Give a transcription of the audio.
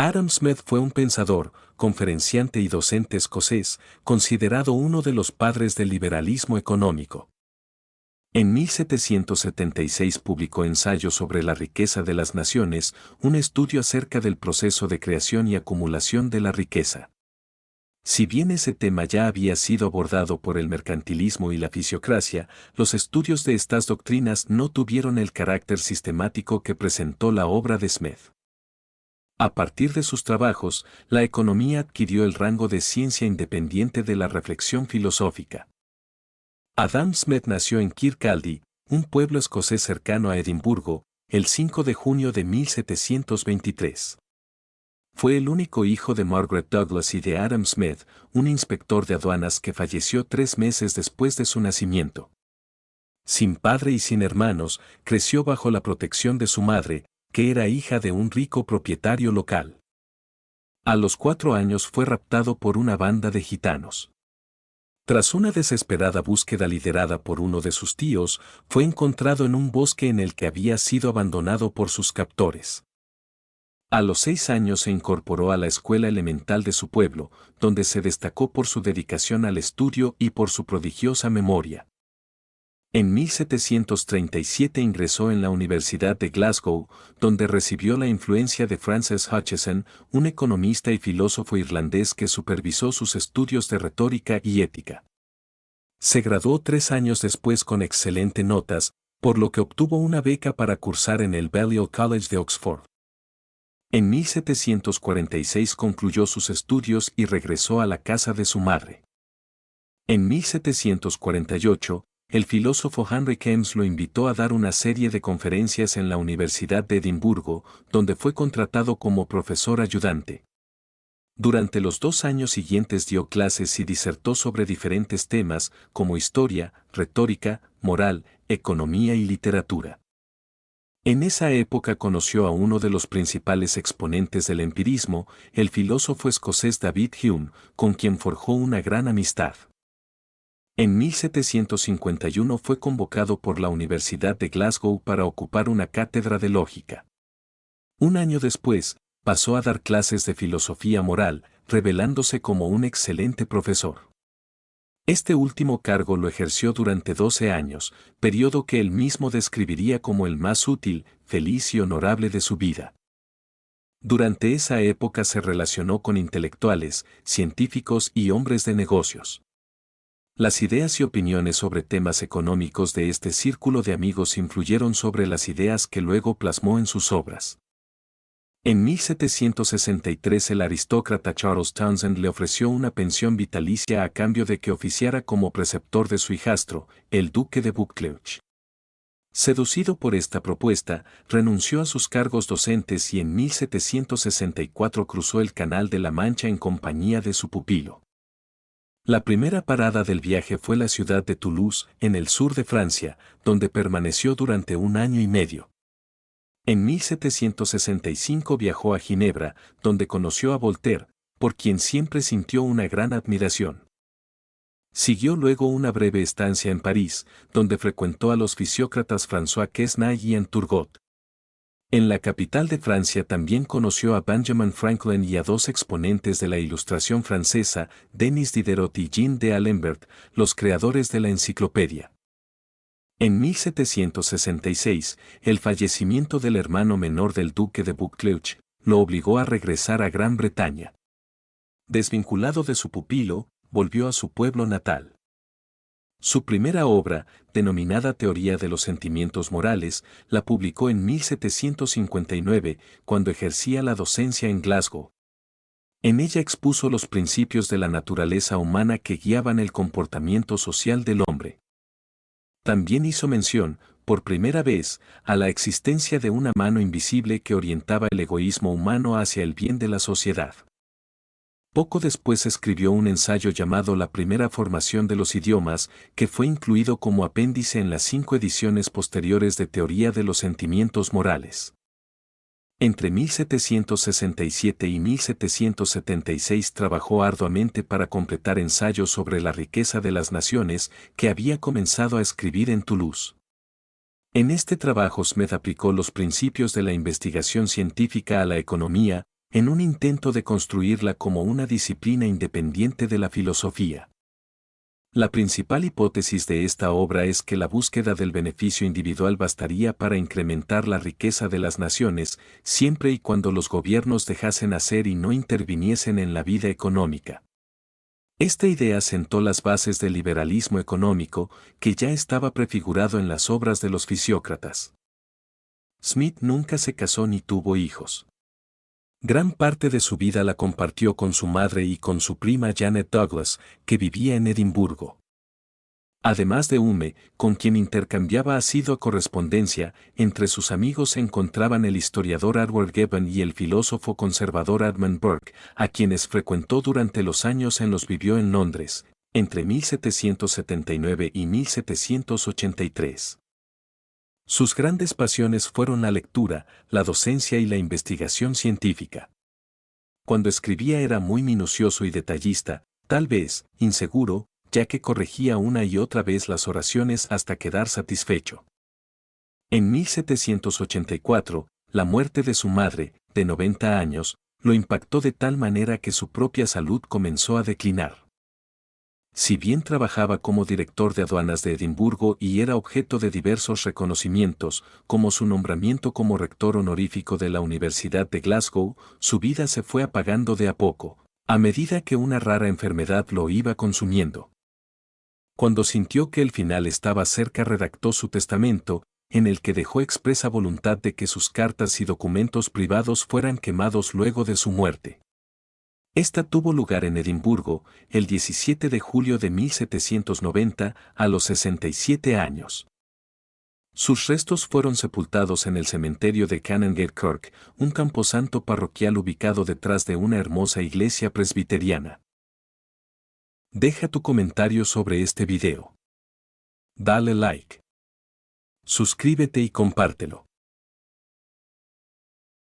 Adam Smith fue un pensador, conferenciante y docente escocés, considerado uno de los padres del liberalismo económico. En 1776 publicó Ensayo sobre la riqueza de las naciones, un estudio acerca del proceso de creación y acumulación de la riqueza. Si bien ese tema ya había sido abordado por el mercantilismo y la fisiocracia, los estudios de estas doctrinas no tuvieron el carácter sistemático que presentó la obra de Smith. A partir de sus trabajos, la economía adquirió el rango de ciencia independiente de la reflexión filosófica. Adam Smith nació en Kirkcaldy, un pueblo escocés cercano a Edimburgo, el 5 de junio de 1723. Fue el único hijo de Margaret Douglas y de Adam Smith, un inspector de aduanas que falleció 3 meses después de su nacimiento. Sin padre y sin hermanos, creció bajo la protección de su madre, que era hija de un rico propietario local. A los 4 años fue raptado por una banda de gitanos. Tras una desesperada búsqueda liderada por uno de sus tíos, fue encontrado en un bosque en el que había sido abandonado por sus captores. A los 6 años se incorporó a la escuela elemental de su pueblo, donde se destacó por su dedicación al estudio y por su prodigiosa memoria. En 1737 ingresó en la Universidad de Glasgow, donde recibió la influencia de Francis Hutcheson, un economista y filósofo irlandés que supervisó sus estudios de retórica y ética. Se graduó 3 años después con excelentes notas, por lo que obtuvo una beca para cursar en el Balliol College de Oxford. En 1746 concluyó sus estudios y regresó a la casa de su madre. En 1748, el filósofo Henry James lo invitó a dar una serie de conferencias en la Universidad de Edimburgo, donde fue contratado como profesor ayudante. Durante los 2 años siguientes dio clases y disertó sobre diferentes temas, como historia, retórica, moral, economía y literatura. En esa época conoció a uno de los principales exponentes del empirismo, el filósofo escocés David Hume, con quien forjó una gran amistad. En 1751 fue convocado por la Universidad de Glasgow para ocupar una cátedra de lógica. Un año después, pasó a dar clases de filosofía moral, revelándose como un excelente profesor. Este último cargo lo ejerció durante 12 años, periodo que él mismo describiría como el más útil, feliz y honorable de su vida. Durante esa época se relacionó con intelectuales, científicos y hombres de negocios. Las ideas y opiniones sobre temas económicos de este círculo de amigos influyeron sobre las ideas que luego plasmó en sus obras. En 1763 el aristócrata Charles Townshend le ofreció una pensión vitalicia a cambio de que oficiara como preceptor de su hijastro, el duque de Buccleuch. Seducido por esta propuesta, renunció a sus cargos docentes y en 1764 cruzó el Canal de la Mancha en compañía de su pupilo. La primera parada del viaje fue la ciudad de Toulouse, en el sur de Francia, donde permaneció durante 1 año y medio. En 1765 viajó a Ginebra, donde conoció a Voltaire, por quien siempre sintió una gran admiración. Siguió luego una breve estancia en París, donde frecuentó a los fisiócratas François Quesnay y Anne Turgot. En la capital de Francia también conoció a Benjamin Franklin y a 2 exponentes de la Ilustración francesa, Denis Diderot y Jean d'Alembert, los creadores de la enciclopedia. En 1766, el fallecimiento del hermano menor del duque de Buccleuch lo obligó a regresar a Gran Bretaña. Desvinculado de su pupilo, volvió a su pueblo natal. Su primera obra, denominada Teoría de los Sentimientos Morales, la publicó en 1759, cuando ejercía la docencia en Glasgow. En ella expuso los principios de la naturaleza humana que guiaban el comportamiento social del hombre. También hizo mención, por primera vez, a la existencia de una mano invisible que orientaba el egoísmo humano hacia el bien de la sociedad. Poco después escribió un ensayo llamado La primera formación de los idiomas, que fue incluido como apéndice en las 5 ediciones posteriores de Teoría de los Sentimientos Morales. Entre 1767 y 1776 trabajó arduamente para completar ensayos sobre la riqueza de las naciones que había comenzado a escribir en Toulouse. En este trabajo Smith aplicó los principios de la investigación científica a la economía, en un intento de construirla como una disciplina independiente de la filosofía. La principal hipótesis de esta obra es que la búsqueda del beneficio individual bastaría para incrementar la riqueza de las naciones, siempre y cuando los gobiernos dejasen hacer y no interviniesen en la vida económica. Esta idea sentó las bases del liberalismo económico, que ya estaba prefigurado en las obras de los fisiócratas. Smith nunca se casó ni tuvo hijos. Gran parte de su vida la compartió con su madre y con su prima Janet Douglas, que vivía en Edimburgo. Además de Hume, con quien intercambiaba asidua correspondencia, entre sus amigos se encontraban el historiador Edward Gibbon y el filósofo conservador Edmund Burke, a quienes frecuentó durante los años en los vivió en Londres, entre 1779 y 1783. Sus grandes pasiones fueron la lectura, la docencia y la investigación científica. Cuando escribía era muy minucioso y detallista, tal vez, inseguro, ya que corregía una y otra vez las oraciones hasta quedar satisfecho. En 1784, la muerte de su madre, de 90 años, lo impactó de tal manera que su propia salud comenzó a declinar. Si bien trabajaba como director de aduanas de Edimburgo y era objeto de diversos reconocimientos, como su nombramiento como rector honorífico de la Universidad de Glasgow, su vida se fue apagando de a poco, a medida que una rara enfermedad lo iba consumiendo. Cuando sintió que el final estaba cerca, redactó su testamento, en el que dejó expresa voluntad de que sus cartas y documentos privados fueran quemados luego de su muerte. Esta tuvo lugar en Edimburgo, el 17 de julio de 1790, a los 67 años. Sus restos fueron sepultados en el cementerio de Canongate Kirk, un camposanto parroquial ubicado detrás de una hermosa iglesia presbiteriana. Deja tu comentario sobre este video. Dale like. Suscríbete y compártelo.